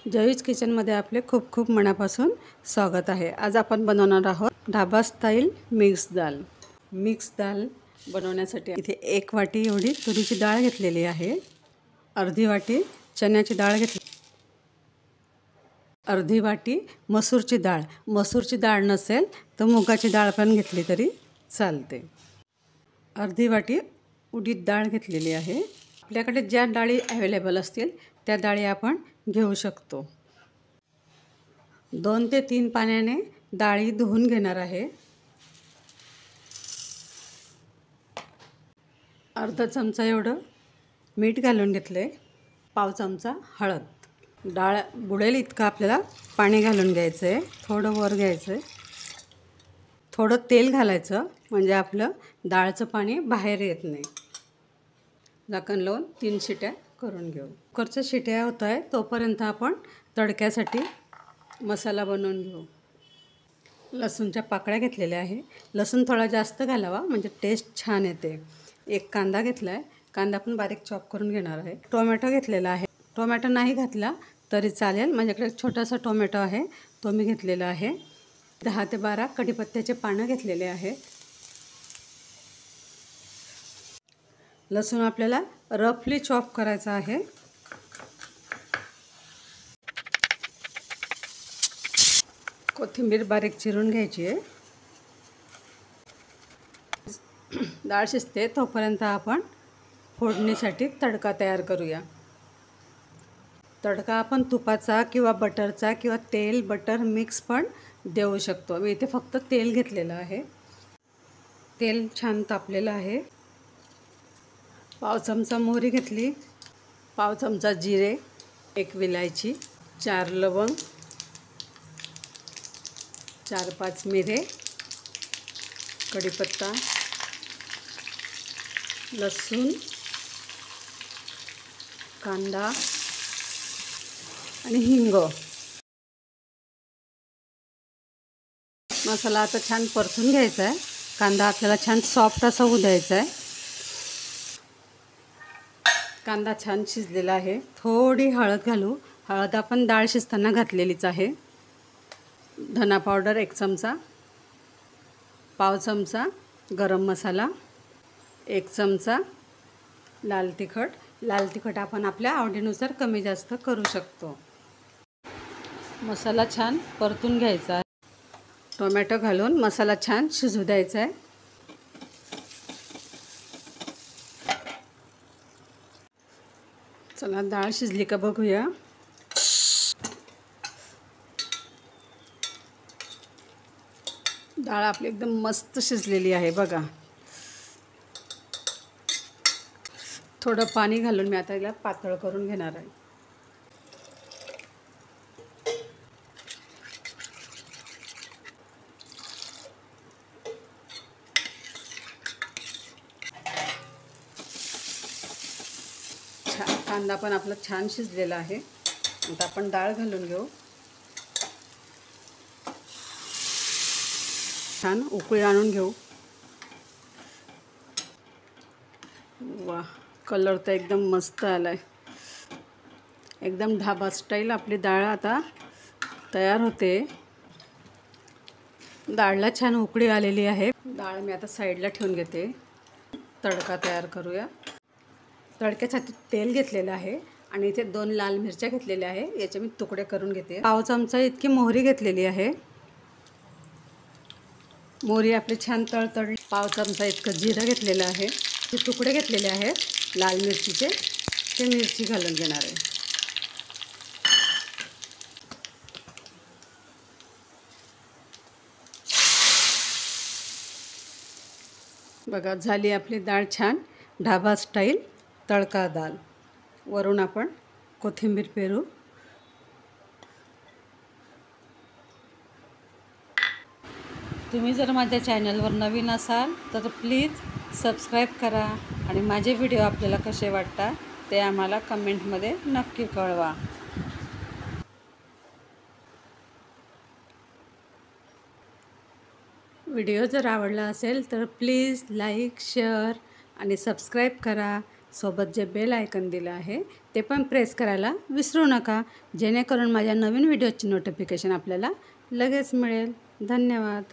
जयूज किचनमध्ये आपले खूप खूप मनापासून स्वागत आहे। आज आपण बनवणार आहोत ढाबा स्टाईल मिक्स दाल। मिक्स दाल बनवण्यासाठी इथे 1 वाटी एवढी तुरीची डाळ घेतलेली आहे, अर्धी वाटी चण्याची डाळ घेतली, अर्धी वाटी मसूरची डाळ। मसूरची डाळ नसेल तर मुगाची डाळ पण घेतली तरी चालते। अर्धी वाटी उडीद डाळ घेतलेली आहे। आपल्याकडे ज्या डाळी अवेलेबल असतील त्या डाळी आपण घेऊ शकतो। 2 ते 3 पाण्याने डाळी धुवून घेणार आहे। अर्धा चमचा एवढं मीठ घालून घेतले, पाव चमचा हळद। डाळ बुडेल इतकं आपल्याला पाणी घालून घ्यायचं आहे, थोडं वर घ्यायचं आहे, थोडं तेल घालायचं म्हणजे आपलं डाळचं पाणी बाहेर येत नाही। झाकण लावून 3 शिट्या करून घेऊ। कुकरच्या शिट्या होत आहे तोपर्यंत आपण तडक्यासाठी मसाला बनवून घेऊ। लसूणच्या पाकळ्या घेतलेल्या आहे, लसूण थोडा जास्त घालावा म्हणजे टेस्ट छान येते। 1 कांदा घेतला आहे, कांदा पण बारीक चॉप करून घेणार आहे। टोमॅटो घेतलेला आहे, टोमॅटो नाही घातला तरी चालेल, माझ्याकडे छोटासा टोमॅटो आहे तो मी घेतलेला आहे। 10 ते 12 कढीपत्त्याचे पानं घेतलेले आहे। लसूण आपल्याला रफली चॉप करायचा आहे। कोथिंबीर बारीक चिरून घ्यायची आहे। डाळ शिजते तोपर्यंत आपण फोडणीसाठी तडका तयार करूया। तडका आपण तुपाचा किंवा बटरचा किंवा तेल बटर मिक्स पण देऊ शकतो। मी इथे फक्त तेल घेतलेलं आहे। तेल छान तापलेलं आहे। पाव चमचा मोहरी घेतली, पाव चमचा जिरे, 1 विलायची, 4 लवंग, 4-5 मिरे, कढीपत्ता, लसूण, कांदा आणि हिंग। मसाला आता छान परतून घ्यायचा आहे। कांदा आपल्याला छान सॉफ्ट असा होऊ द्यायचा आहे। कांदा छान शिजलेला आहे। थोडी हळद घालू, हळद आपण डाळ शिजताना घातलेलीच आहे। धना पावडर 1 चमचा, पाव चमचा गरम मसाला, 1 चमचा लाल तिखट। लाल तिखट आपण आपल्या आवडीनुसार कमी जास्त करू शकतो। मसाला छान परतून घ्यायचा आहे। टोमॅटो घालून मसाला छान शिजू द्यायचा आहे। चला डाळ शिजली का बघूया। डाळ आपली एकदम मस्त शिजलेली आहे बघा। थोडं पाणी घालून मी आता याला पातळ करून घेणार आहे। कांदा पण आपला छान शिजलेला आहे। आता आपण डाळ घालून घेऊ। छान उकळी आणून घेऊ। वाह, कलर तर एकदम मस्त आलाय। एकदम ढाबा स्टाईल आपली डाळ आता तयार होते। डाळला छान उकळी आलेली आहे। डाळ मी आता साईडला ठेवून घेते। तडका तयार करूया। तडक्यासाठी तेल घेतलेलं आहे आणि इथे 2 लाल मिरच्या घेतलेल्या आहे, याचे मी तुकडे करून घेते। पाव चमचा इतकी मोहरी घेतलेली आहे। मोहरी आपली छान तळतळली। पाव चमचा इतकं जिरं घेतलेलं आहे। ते तुकडे घेतलेले आहेत लाल मिरचीचे, ते मिरची घालून घेणार आहे। बघा झाली आपली डाळ छान ढाबा स्टाईल तडका दाल। वरून आपण कोथिंबीर पेरू। तुम्ही जर माझ्या चॅनलवर नवीन असाल तर प्लीज सबस्क्राईब करा आणि माझे व्हिडिओ आपल्याला कसे वाटतात ते आम्हाला कमेंटमध्ये नक्की कळवा। व्हिडिओ जर आवडला असेल तर प्लीज लाईक, शेअर आणि सबस्क्राईब करा। सोबत जे बेल आयकन दिलं आहे ते पण प्रेस करायला विसरू नका, जेणेकरून माझ्या नवीन व्हिडिओची नोटिफिकेशन आपल्याला लगेच मिळेल. धन्यवाद.